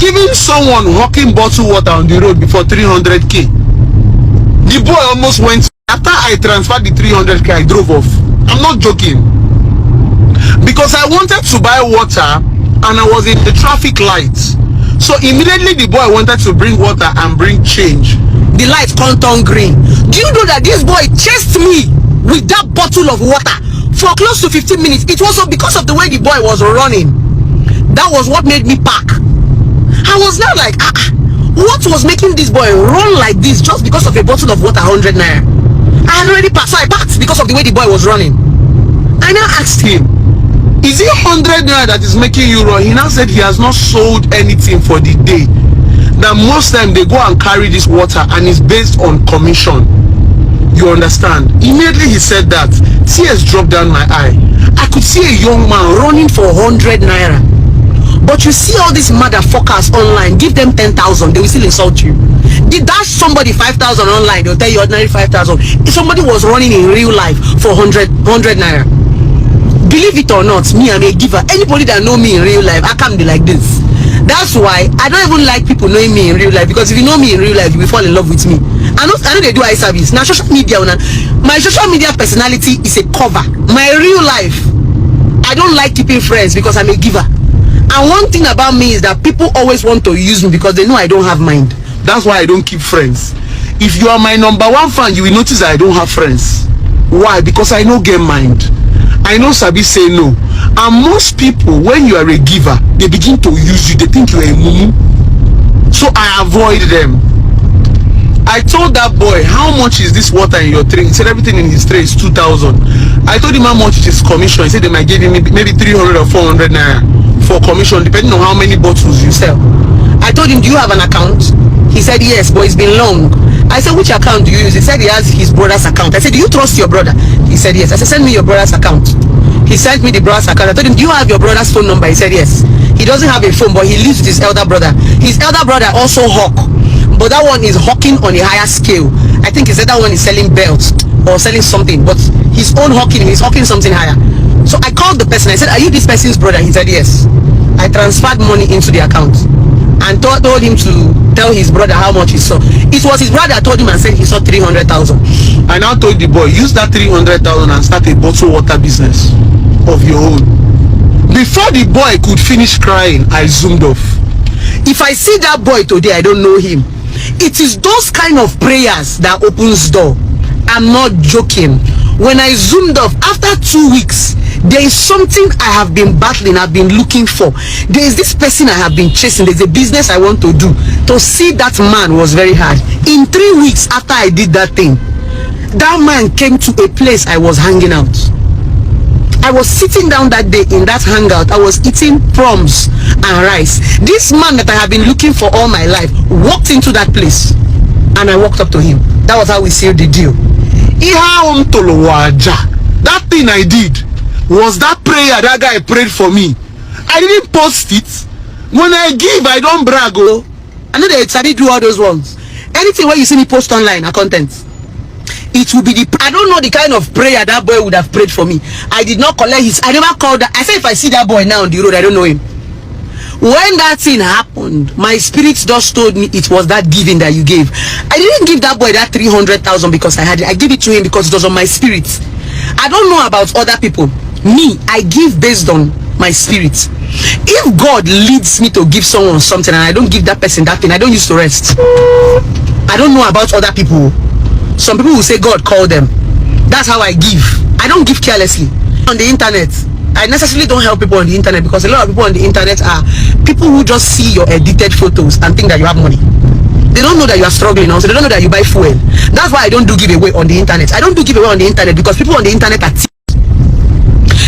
giving someone hawking bottled water on the road before 300k. The boy almost went. After I transferred the 300k, I drove off. I'm not joking. Because I wanted to buy water and I was in the traffic lights. So immediately the boy wanted to bring water and bring change. The light can't turn green. Do you know that this boy chased me with that bottle of water for close to 15 minutes? It was because of the way the boy was running. That was what made me park. I was now like, what was making this boy run like this just because of a bottle of water, 100 naira? I had already passed, so I parked because of the way the boy was running. I now asked him, is it 100 naira that is making you run? He now said he has not sold anything for the day. That most time they go and carry this water and it's based on commission. You understand? Immediately he said that, tears dropped down my eye. I could see a young man running for 100 naira. But you see all these motherfuckers online, give them 10,000, they will still insult you. They dash somebody 5,000 online, they'll tell you ordinary 5,000. If somebody was running in real life for 100 naira, believe it or not, me, I'm a giver. Anybody that know me in real life, I can't be like this. That's why I don't even like people knowing me in real life, because if you know me in real life, you will fall in love with me. I know they do eye service. Now social media, my social media personality is a cover. My real life, I don't like keeping friends because I'm a giver. And one thing about me is that people always want to use me because they know I don't have mind. That's why I don't keep friends. If you are my number one fan, you will notice that I don't have friends. Why? Because I know get mind. I know Sabi say no. And most people, when you are a giver, they begin to use you. They think you are a mumu. So I avoid them. I told that boy, how much is this water in your tray? He said everything in his tray is 2,000. I told him how much is his commission. He said they might give him maybe 300 or 400 naira for commission, depending on how many bottles you sell. I told him, do you have an account? He said yes, but it's been long. I said, which account do you use? He said he has his brother's account. I said, do you trust your brother? He said yes. I said, send me your brother's account. He sent me the brother's account. I told him, do you have your brother's phone number? He said yes. He doesn't have a phone, but he lives with his elder brother. His elder brother also hawk, but that one is hawking on a higher scale. I think his other one is selling belts or selling something, but his own hawking, he's hawking something higher. So I called the person. I said, are you this person's brother? He said yes. I transferred money into the account and told him to tell his brother how much he saw. It was his brother told him and said he saw 300,000. I now told the boy, use that 300,000 and start a bottled water business of your own. Before the boy could finish crying, I zoomed off. If I see that boy today, I don't know him. It is those kind of prayers that opens door. I'm not joking. When I zoomed off, after 2 weeks, there is something I have been battling, I've been looking for. There is this person I have been chasing. There's a business I want to do. To see that man was very hard. In 3 weeks after I did that thing, that man came to a place I was hanging out. I was sitting down that day in that hangout. I was eating prawns and rice. This man that I have been looking for all my life walked into that place and I walked up to him. That was how we sealed the deal. That thing I did was that prayer that guy prayed for me. I didn't post it. When I give, I don't brag. Oh, I know that I did do all those ones. Anything where you see me post online, a content, it will be the, I don't know the kind of prayer that boy would have prayed for me. I did not collect his, I never called that. I said if I see that boy now on the road, I don't know him. When that thing happened, my spirit just told me it was that giving that you gave. I didn't give that boy that 300,000 because I had it. I gave it to him because it was on my spirit. I don't know about other people. Me, I give based on my spirit. If God leads me to give someone something and I don't give that person that thing, I don't used to rest. I don't know about other people. Some people will say God called them. That's how I give. I don't give carelessly. On the internet, I necessarily don't help people on the internet because a lot of people on the internet are people who just see your edited photos and think that you have money. They don't know that you are struggling also. They don't know that you buy fuel. That's why I don't do giveaway on the internet. I don't do giveaway on the internet because people on the internet are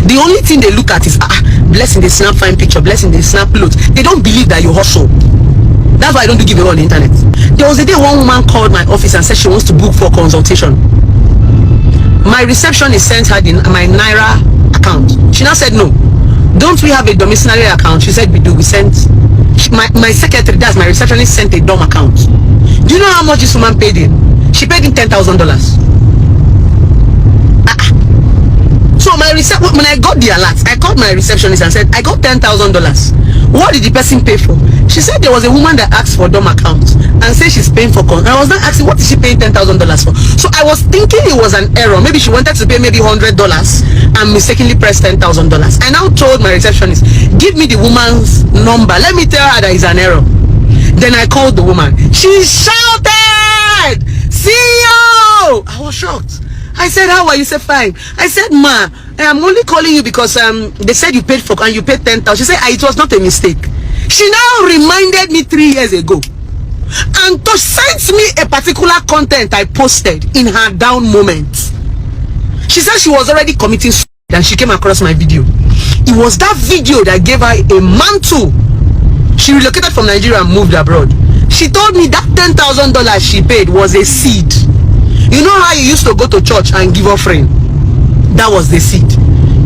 the only thing they look at is blessing, they snap fine picture, blessing, they snap clothes. They don't believe that you hustle. That's why I don't do giveaway on the internet. There was a day one woman called my office and said she wants to book for consultation. My receptionist sent her my Naira account. She now said no. Don't we have a domiciliary account? She said we do. We sent my secretary, that's my receptionist, sent a dom account. Do you know how much this woman paid in? She paid in $10,000. So So when I got the alert, I called my receptionist and said, I got $10,000. What did the person pay for? She said there was a woman that asked for dumb account and said she's paying for I was not asking, what is she paying $10,000 for? So I was thinking it was an error. Maybe she wanted to pay maybe $100 and mistakenly pressed $10,000. I now told my receptionist, give me the woman's number. Let me tell her that it's an error. Then I called the woman. She shouted, CEO! I was shocked. I said, how are you? She said, fine. I said, ma, I'm only calling you because they said you paid for and you paid 10,000. She said, it was not a mistake. She now reminded me 3 years ago and to send me a particular content I posted in her down moment. She said she was already committing suicide and she came across my video. It was that video that gave her a mantle. She relocated from Nigeria and moved abroad. She told me that $10,000 she paid was a seed. You know how you used to go to church and give offering? That was the seed.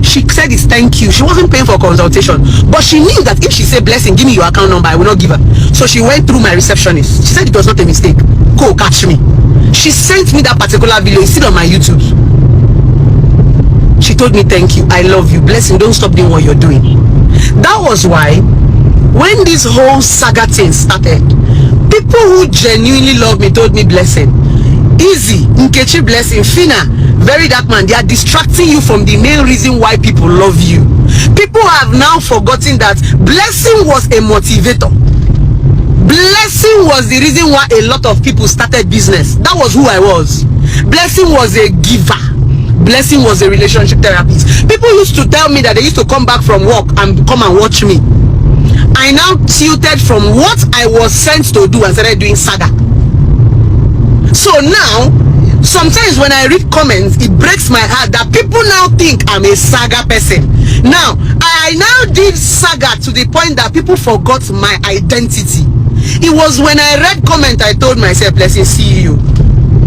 She said it's thank you. She wasn't paying for consultation, but she knew that if she said blessing, give me your account number, I will not give her. So she went through my receptionist. She said it was not a mistake. Go catch me. She sent me that particular video. It's still on my YouTube. She told me thank you, I love you, blessing, don't stop doing what you're doing. That was why when this whole saga thing started, people who genuinely love me told me blessing, Easy, Nkechi, blessing, Fina, very dark man, they are distracting you from the main reason why people love you. People have now forgotten that blessing was a motivator. Blessing was the reason why a lot of people started business. That was who I was. Blessing was a giver. Blessing was a relationship therapist. People used to tell me that they used to come back from work and come and watch me. I now tilted from what I was sent to do and started doing saga. So now, sometimes when I read comments, it breaks my heart that people now think I'm a saga person. Now, I now did saga to the point that people forgot my identity. It was when I read comment, I told myself, blessing, see you.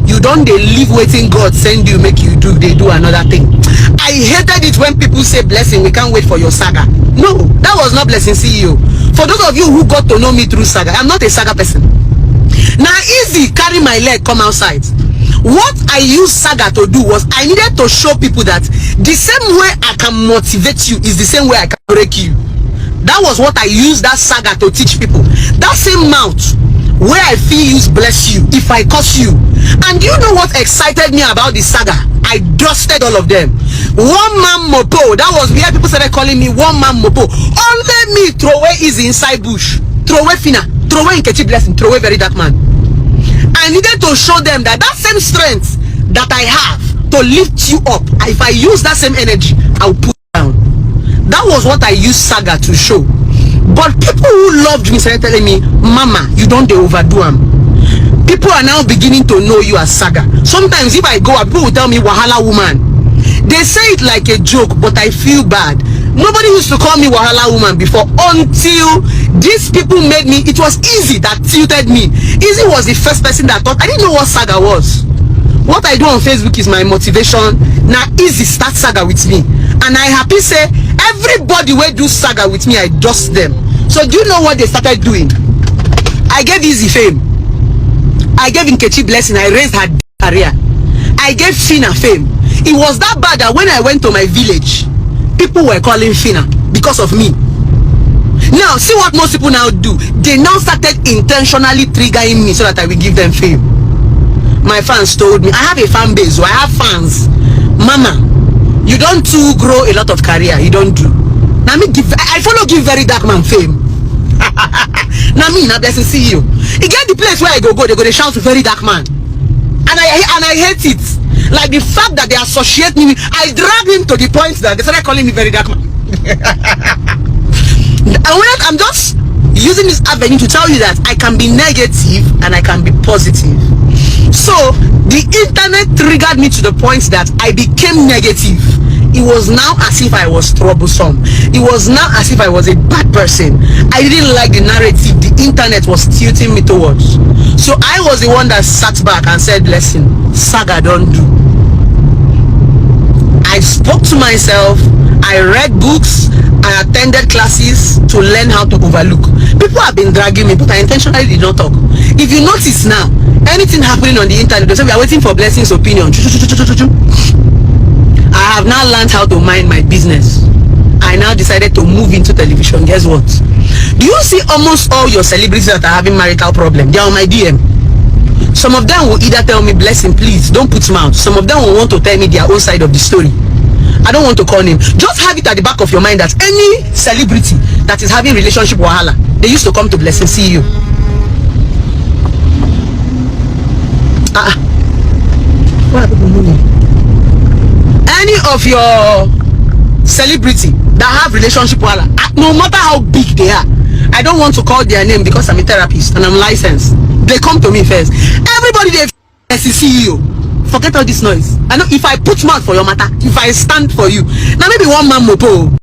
You don't they live waiting God send you, make you do, they do another thing. I hated it when people say, blessing, we can't wait for your saga. No, that was not blessing CEO. For those of you who got to know me through saga, I'm not a saga person. Now easy, carry my leg, come outside. What I used saga to do was I needed to show people that the same way I can motivate you is the same way I can break you. That was what I used that saga to teach people. That same mouth where I feel use bless you if I curse you. And you know what excited me about the saga? I dusted all of them. One man mopo, that was where people started calling me one man mopo. Only me throw away easy inside bush, throw away Fina, throw away Nkechi blessing, throw away very dark man. I needed to show them that that same strength that I have to lift you up, if I use that same energy, I'll put down. That was what I used saga to show. But people who loved me started telling me, Mama, you don't overdo them. People are now beginning to know you as saga. Sometimes if I go out, people will tell me Wahala woman. They say it like a joke, but I feel bad. Nobody used to call me Wahala woman before until these people made me. It was Easy that tilted me. Easy was the first person that thought I didn't know what saga was. What I do on Facebook is my motivation. Now Easy start saga with me, and I happy say everybody will do saga with me. I dust them. So do you know what they started doing? I gave Easy fame. I gave Nkechi blessing. I raised her career. I gave Fina fame. It was that bad that when I went to my village, people were calling Fina because of me. Now see what most people now do. They now started intentionally triggering me so that I will give them fame. My fans told me, I have a fan base, so I have fans. Mama, you don't too grow a lot of career. You don't do. Now me give, I follow give very dark man fame. Now me, now blessing CEO. It get the place where I go, they shout very dark man, and I hate it. Like the fact that they associate me with, I drag him to the point that they started calling me very dark man. I'm just using this avenue to tell you that I can be negative and I can be positive. So the internet triggered me to the point that I became negative. It was now as if I was troublesome. It was now as if I was a bad person. I didn't like the narrative the internet was tilting me towards. So I was the one that sat back and said, blessing, saga don't do. I spoke to myself. I read books. I attended classes to learn how to overlook. People have been dragging me, but I intentionally did not talk. If you notice now, anything happening on the internet, they say we are waiting for blessing's opinion. I have now learned how to mind my business. I now decided to move into television. Guess what? Do you see almost all your celebrities that are having marital problem? They are on my DM. Some of them will either tell me, Blessing, please don't put mouth. Some of them will want to tell me their own side of the story. I don't want to call name. Just have it at the back of your mind that any celebrity that is having relationship wahala, they used to come to Blessing CEO. What are people doing? Any of your celebrity that have relationship wahala, no matter how big they are, I don't want to call their name because I'm a therapist and I'm licensed. They come to me first. Everybody they as a CEO. Forget all this noise. I know if I put mouth for your matter, if I stand for you, now maybe one man mopo.